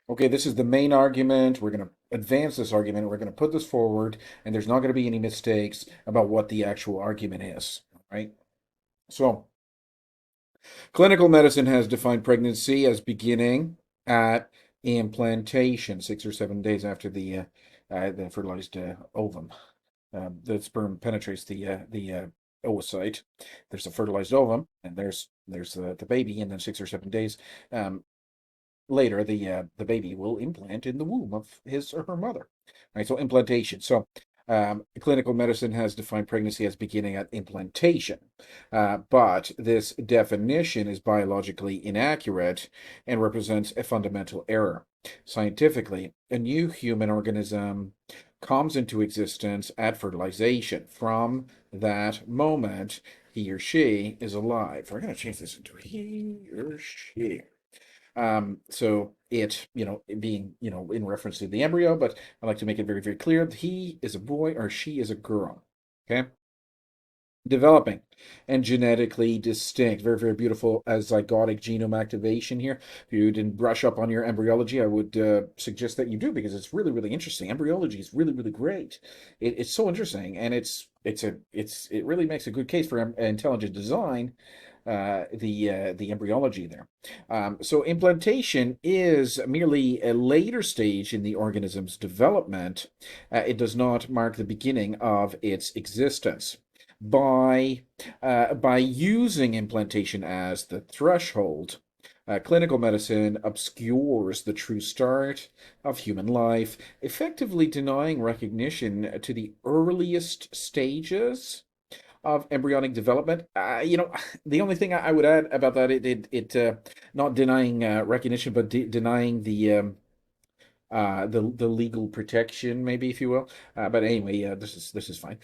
Okay, this is the main argument. We're going to advance this argument. We're going to put this forward, and there's not going to be any mistakes about what the actual argument is, right? So, clinical medicine has defined pregnancy as beginning at implantation, 6 or 7 days after the fertilized ovum. The sperm penetrates the oocyte. There's a fertilized ovum, and there's the baby, and then 6 or 7 days um, later, the baby will implant in the womb of his or her mother. Right, so implantation. So clinical medicine has defined pregnancy as beginning at implantation, but this definition is biologically inaccurate and represents a fundamental error. Scientifically, a new human organism comes into existence at fertilization. From that moment, he or she is alive. We're going to change this into he or she. So it being, in reference to the embryo, but I like to make it very, very clear that he is a boy or she is a girl. Okay. Developing and genetically distinct. Very, very beautiful zygotic genome activation here. If you didn't brush up on your embryology, I would suggest that you do because it's really, really interesting. Embryology is really, really great. It's so interesting, and it really makes a good case for intelligent design. The embryology there. So implantation is merely a later stage in the organism's development. It does not mark the beginning of its existence. By using implantation as the threshold, clinical medicine obscures the true start of human life, effectively denying recognition to the earliest stages of embryonic development. The only thing I would add about that, not denying recognition, but denying the legal protection, maybe, if you will. But anyway, this is fine.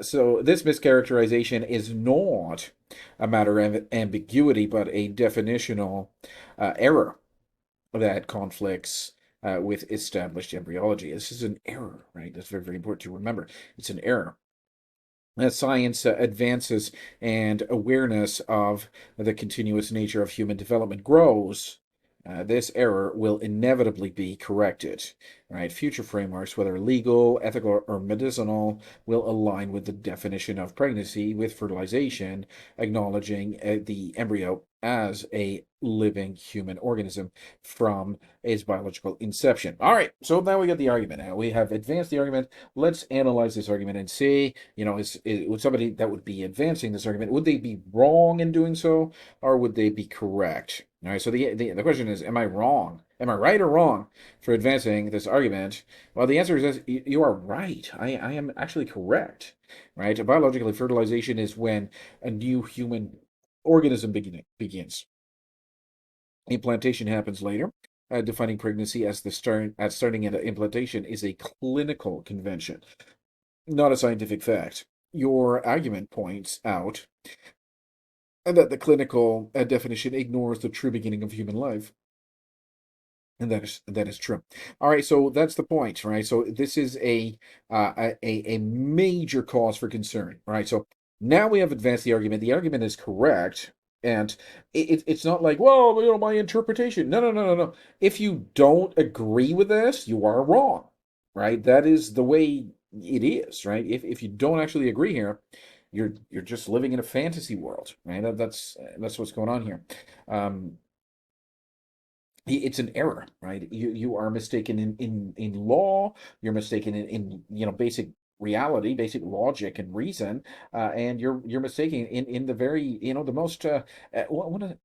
So this mischaracterization is not a matter of ambiguity, but a definitional error that conflicts with established embryology. This is an error, right? That's very, very important to remember. It's an error. As science advances and awareness of the continuous nature of human development grows, this error will inevitably be corrected. Right? Future frameworks, whether legal, ethical, or medicinal, will align with the definition of pregnancy with fertilization, acknowledging the embryo as a living human organism from its biological inception. All right, so now we got the argument. Now we have advanced the argument. Let's analyze this argument and see, would somebody that would be advancing this argument, would they be wrong in doing so, or would they be correct? All right, so the question is, am I wrong? Am I right or wrong for advancing this argument? Well, the answer is you are right. I am actually correct. Right? Biologically, fertilization is when a new human organism begins. Implantation happens later. Defining pregnancy as starting at implantation is a clinical convention, not a scientific fact. Your argument points out that the clinical definition ignores the true beginning of human life. And that is true. All right, so that's the point, right? So this is a major cause for concern, right? So now we have advanced the argument. The argument is correct, and it's not like, well, my interpretation. No, no, no, no, no. If you don't agree with this, you are wrong, right? That is the way it is, right? If you don't actually agree here, you're just living in a fantasy world, right? That's what's going on here. Um, it's an error, right? You are mistaken in law. You're mistaken in basic reality, basic logic and reason, and you're mistaken in the very the most one of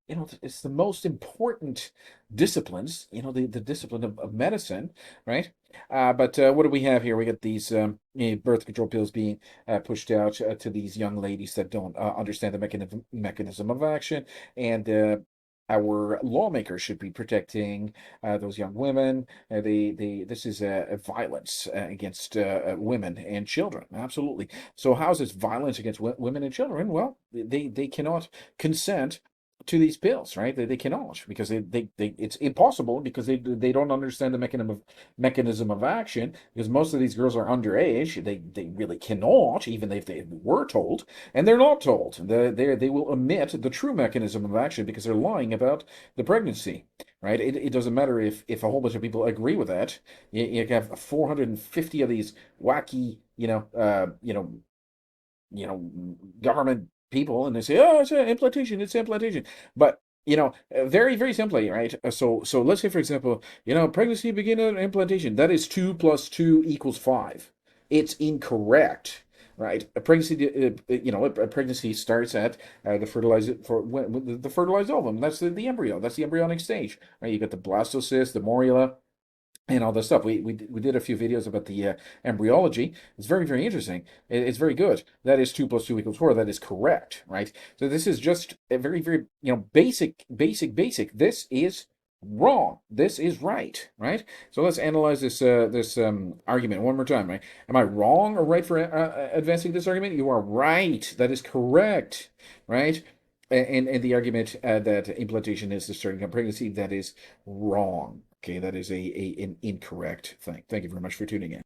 it's the most important disciplines. The discipline of medicine, right? But what do we have here? We got these birth control pills being pushed out to these young ladies that don't understand the mechanism of action, and our lawmakers should be protecting those young women. This is a violence against women and children. Absolutely. So how is this violence against women and children? Well, they cannot consent to these pills, right? They cannot because it's impossible because they don't understand the mechanism of action because most of these girls are underage. They really cannot, even if they were told, and they're not told. They will omit the true mechanism of action because they're lying about the pregnancy. right? It doesn't matter if a whole bunch of people agree with that. You can have 450 of these wacky, government people, and they say, oh, it's implantation, it's implantation. But very, very simply, right? So let's say, for example, pregnancy begin at implantation. That is 2 + 2 = 5. It's incorrect, right? A pregnancy, a pregnancy starts at the fertilized for when the fertilized ovum. That's the embryo. That's the embryonic stage, right? You got the blastocyst, the morula, and all this stuff. We did a few videos about the embryology. It's very, very interesting. It's very good. That is 2 + 2 = 4. That is correct, right? So this is just a very, very, basic. This is wrong. This is right, right? So let's analyze this argument one more time, right? Am I wrong or right for advancing this argument? You are right. That is correct, right? And the argument that implantation is the starting of pregnancy, that is wrong. Okay, that is an incorrect thing. Thank you very much for tuning in.